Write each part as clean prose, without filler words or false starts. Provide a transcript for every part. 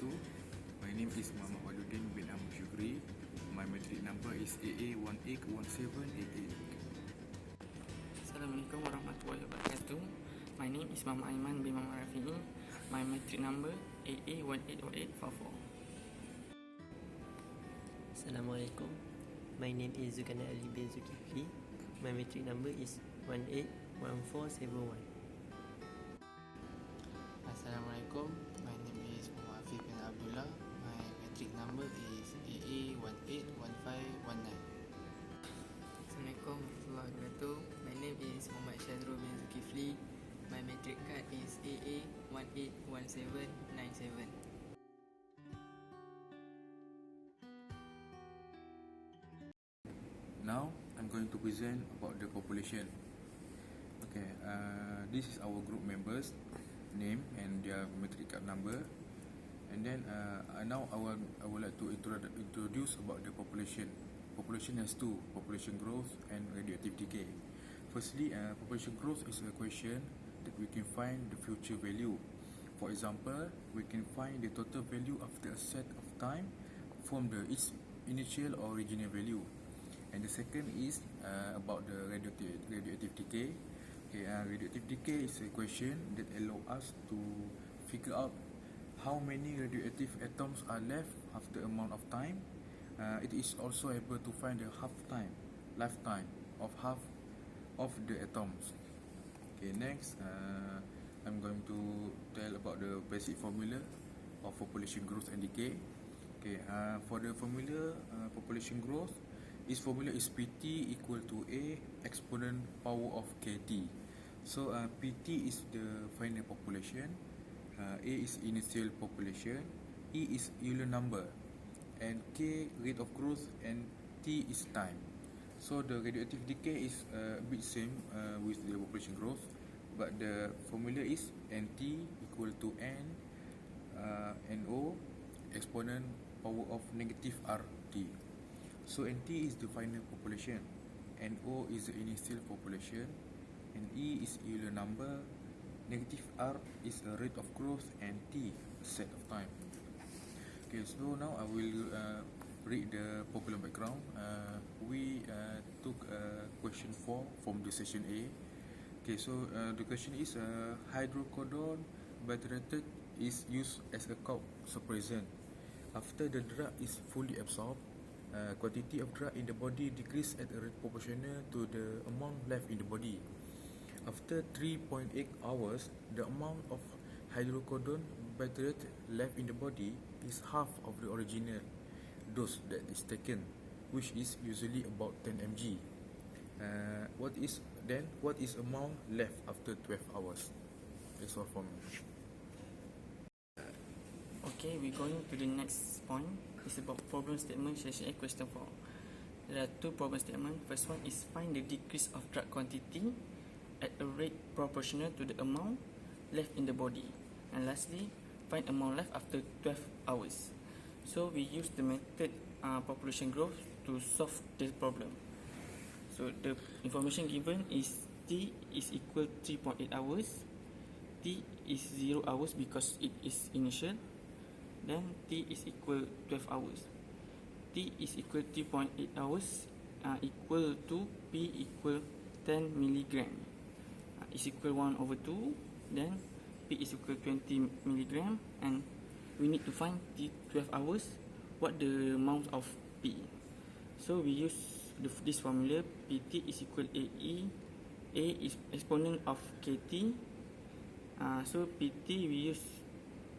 wabarakatuh. My name is Muhammad Waluddin bin Ahmad Syukri. My matric number is AA181788. Assalamualaikum warahmatullahi wabarakatuh. My name is Muhammad Aiman bin Muhammad Rafi'i. My matric number AA180844. Assalamualaikum. My name is Zulkarnain Ali bin Zulkifli. My matric number is 181471. Assalamualaikum. My name is Hafiz bin Abdullah. My matric number is AA181519. Assalamualaikum warahmatullahi wabarakatuh. My name is Muhammad Syazrul bin Zulkifli. My matric card is AA181797. Now I'm going to present about the population. Okay, this is our group members name and their matric card number. And then now I would like to introduce about the population. Population has two: population growth and radioactive decay. Firstly, population growth is a question that we can find the future value. For example, we can find the total value after a set of time from its initial or original value. And the second is about the radioactive decay. Okay, radioactive decay is a question that allows us to figure out how many radioactive atoms are left after amount of time. It is also able to find the lifetime of half of the atoms. Okay, next I'm going to tell about the basic formula of population growth and decay. Okay, for the formula population growth, its formula is PT equal to A exponent power of KT. So PT is the final population, A is initial population, E is Euler number, and K rate of growth, and T is time. So the radioactive decay is a bit same with the population growth, but the formula is NT equal to NO exponent power of negative RT. So NT is the final population, NO is the initial population, and E is Euler number, negative R is a rate of growth, and T a set of time. Okay, so now I will read the popular background. We took question 4 from the session A. Okay, so the question is hydrocodone bitartrate is used as a cough suppressant. After the drug is fully absorbed, quantity of drug in the body decrease at a rate proportional to the amount left in the body. After 3.8 hours, the amount of hydrocodone bitartrate left in the body is half of the original dose that is taken, which is usually about 10 mg. What is amount left after 12 hours? That's all from me. Okay, we're going to the next point. It's about problem statement session A question 4. There are two problem statements. First one is find the decrease of drug quantity at a rate proportional to the amount left in the body. And lastly, find amount left after 12 hours. So we use the method population growth to solve this problem. So the information given is T is equal 3.8 hours, T is 0 hours because it is initial, then T is equal 12 hours. T is equal 3.8 hours equal to P equal 10 milligram is equal 1/2, then P is equal 20 milligram, and we need to find T 12 hours, what the amount of P. So we use this formula. PT is equal AE, A is exponent of KT, so PT we use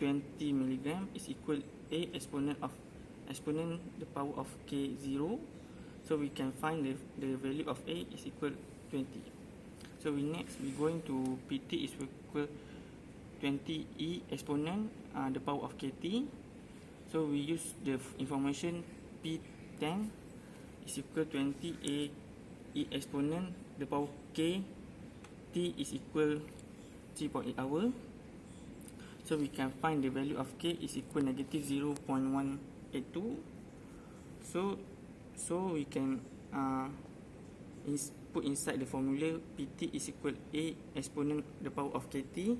20 milligram is equal A exponent the power of K0. So we can find the value of A is equal 20. So we're going to PT is equal 20 E exponent the power of KT. So we use the information P10 is equal 20 A E exponent the power of K, T is equal 3.8 hour. So we can find the value of K is equal negative 0.182. So we can put inside the formula PT is equal A exponent the power of KT.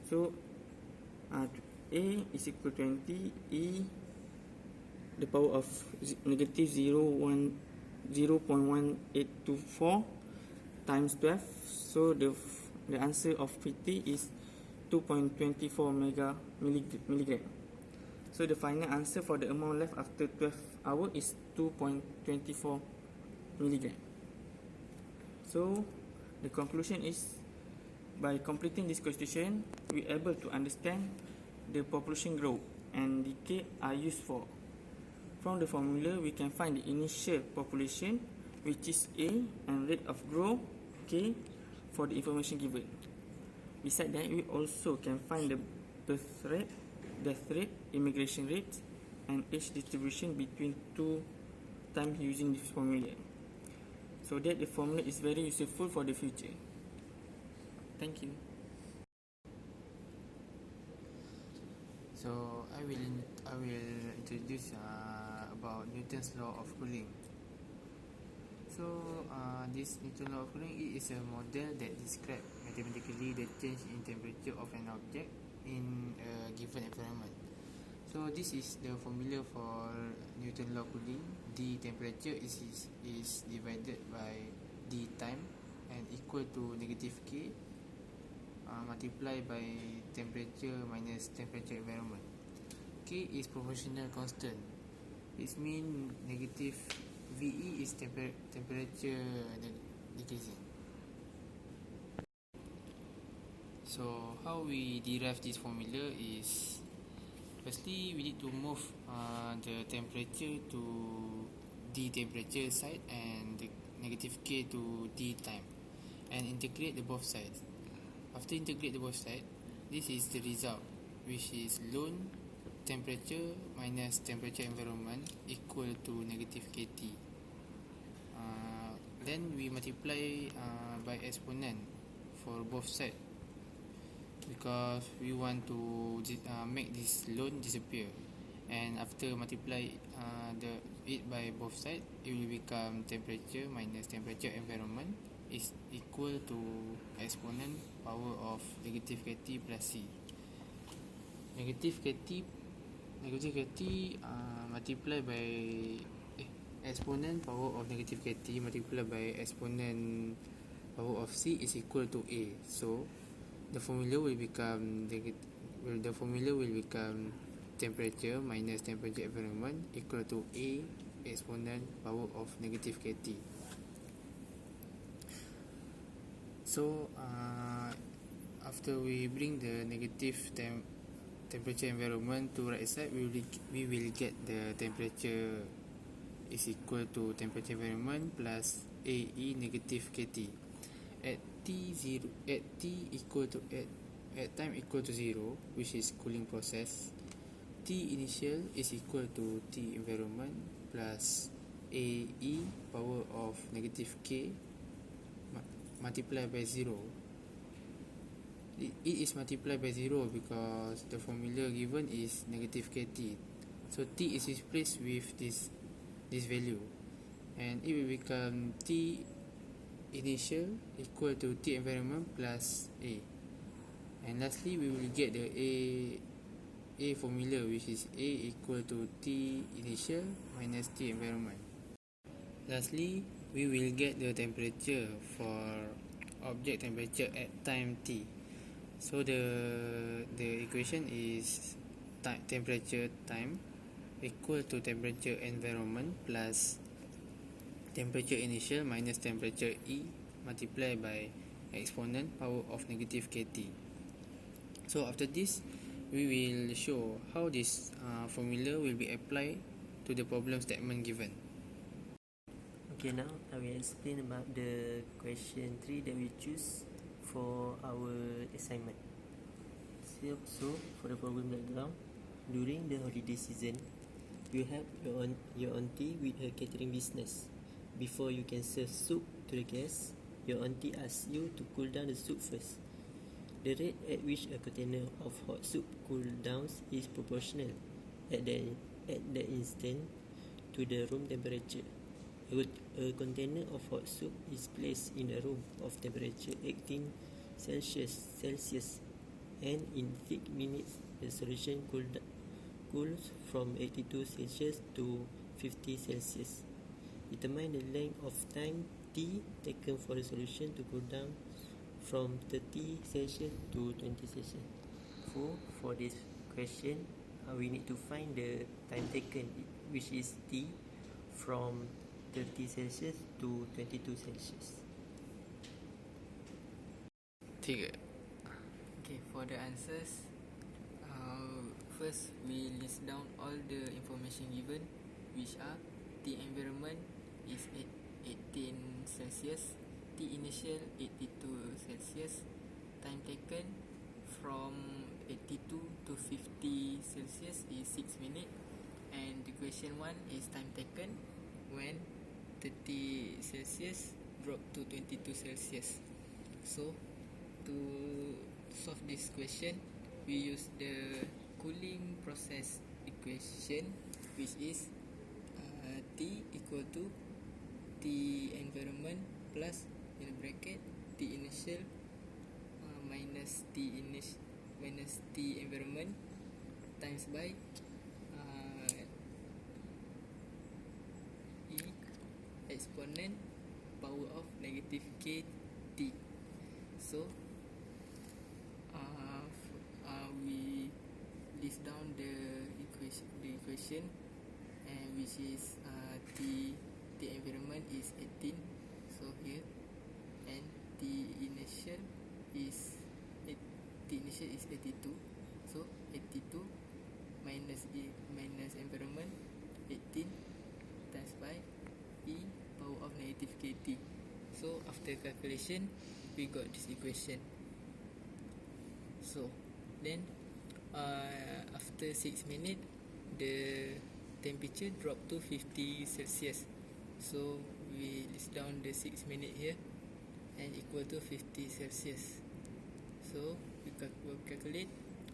So A is equal to 20, E the power of negative 0.1824 times 12. So the answer of PT is 2.24 milligram. So the final answer for the amount left after 12 hours is 2.24 milligram. So the conclusion is, by completing this question, we are able to understand the population growth and decay are used for. From the formula, we can find the initial population, which is A, and rate of growth K for the information given. Besides that, we also can find the birth rate, death rate, immigration rate, and age distribution between two times using this formula. So that the formula is very useful for the future. Thank you. So I will introduce about Newton's law of cooling. So this Newton's law of cooling, it is a model that describes mathematically the change in temperature of an object in a given environment. So this is the formula for Newton's law of cooling. The temperature is divided by D time and equal to negative K multiplied by temperature minus temperature environment. K is proportional constant. It means negative VE is temperature decreasing. So how we derive this formula is, firstly we need to move the temperature to D temperature side and the negative K to D time and integrate the both sides. After integrate the both sides, this is the result, which is lone temperature minus temperature environment equal to negative KT. Then we multiply by exponent for both sides because we want to make this lone disappear, and after multiply it by both sides, it will become temperature minus temperature environment is equal to exponent power of negative KT plus C. Negative KT multiplied by exponent power of negative KT multiplied by exponent power of C is equal to A. So the formula will become temperature minus temperature environment equal to A exponent power of negative KT. So after we bring the negative temperature environment to right side, we will get the temperature is equal to temperature environment plus AE negative KT. At time equal to 0, which is cooling process, T initial is equal to T environment plus AE power of negative K multiplied by 0. It is multiplied by 0 because the formula given is negative KT. So T is replaced with this value, and it will become T initial equal to T environment plus A. And lastly, we will get the A formula, which is A equal to T initial minus T environment. Lastly, we will get the temperature for object temperature at time T. So the equation is temperature time equal to temperature environment plus temperature initial minus temperature E multiplied by exponent power of negative KT. So after this, we will show how this formula will be applied to the problem statement given. Okay, now I will explain about the question 3 that we choose for our assignment. So for the problem background, during the holiday season, you help your auntie with her catering business. Before you can serve soup to the guests, your auntie asks you to cool down the soup first. The rate at which a container of hot soup cool downs is proportional at the instant to the room temperature. A container of hot soup is placed in a room of temperature 18 Celsius and in 6 minutes the solution cools from 82 Celsius to 50 Celsius. Determine the length of time T taken for the solution to cool down from 30 Celsius to 20 Celsius. For this question, we need to find the time taken, which is T, from 30 Celsius to 22 Celsius. 3. Okay, for the answers, first we list down all the information given, which are T environment is 18 Celsius, T initial 82 Celsius, time taken from 82 to 50 Celsius is 6 minutes, and the question 1 is time taken when 30 Celsius drop to 22 Celsius. So to solve this question, we use the cooling process equation, which is T equal to T environment plus, in bracket, T initial minus T environment times by E exponent power of negative k T. So we list down the equation, and which is T environment is 18, so here, and T initial is 82, so 82 minus environment 18 times by E power of negative kt. So after calculation, we got this equation. So then after 6 minutes, the temperature dropped to 50 Celsius. So we list down the 6 minutes here, and equal to 50 Celsius. So we will calculate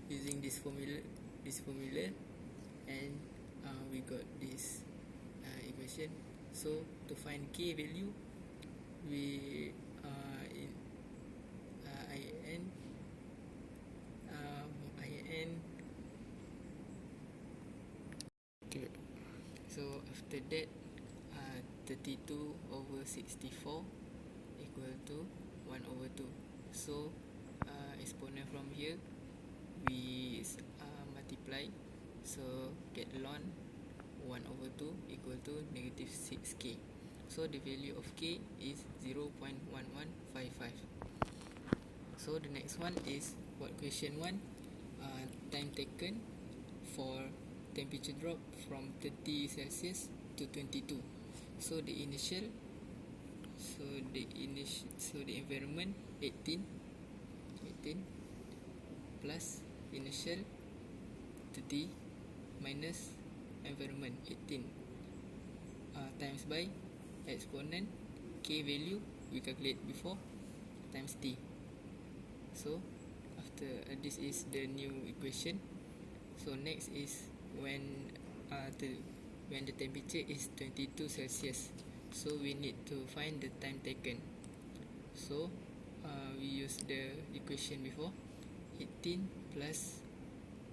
using this formula, and we got this equation. So to find k value, we in IN. Okay. So after that, 32 over 64 equal to 1 over 2. So exponent from here, we multiply, so get ln 1 over 2 equal to negative 6k. So the value of k is 0.1155. So the next one is what question 1, time taken for temperature drop from 30 Celsius to 22. So the environment 18 plus initial 30 minus environment 18 times by exponent k value we calculate before times t. So after this is the new equation. So next is when the temperature is 22 Celsius. So we need to find the time taken. So we use the equation before, 18 plus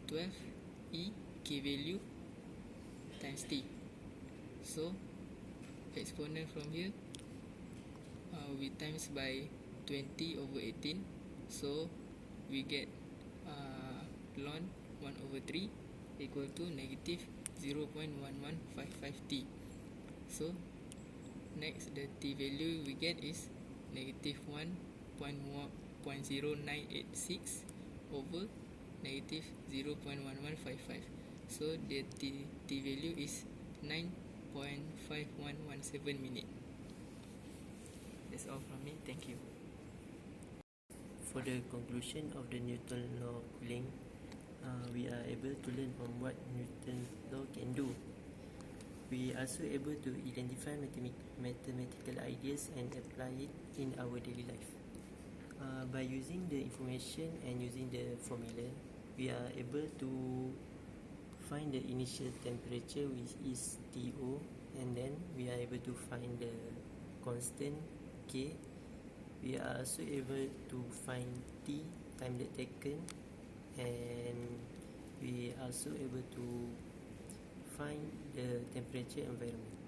12 E k value times t. So exponent from here, we times by 20 over 18. So we get ln 1 over 3 equal to negative 0.1155 t. So next, the t value we get is negative 1.0986 over negative 0.1155. So the t value is 9.5117 minutes. That's all from me. Thank you. For the conclusion of the Newton law of cooling, we are able to learn from what Newton's law can do. We are also able to identify mathematical ideas and apply it in our daily life. By using the information and using the formula, we are able to find the initial temperature, which is TO, and then we are able to find the constant K. We are also able to find T, time that taken, and we also able to find the temperature environment.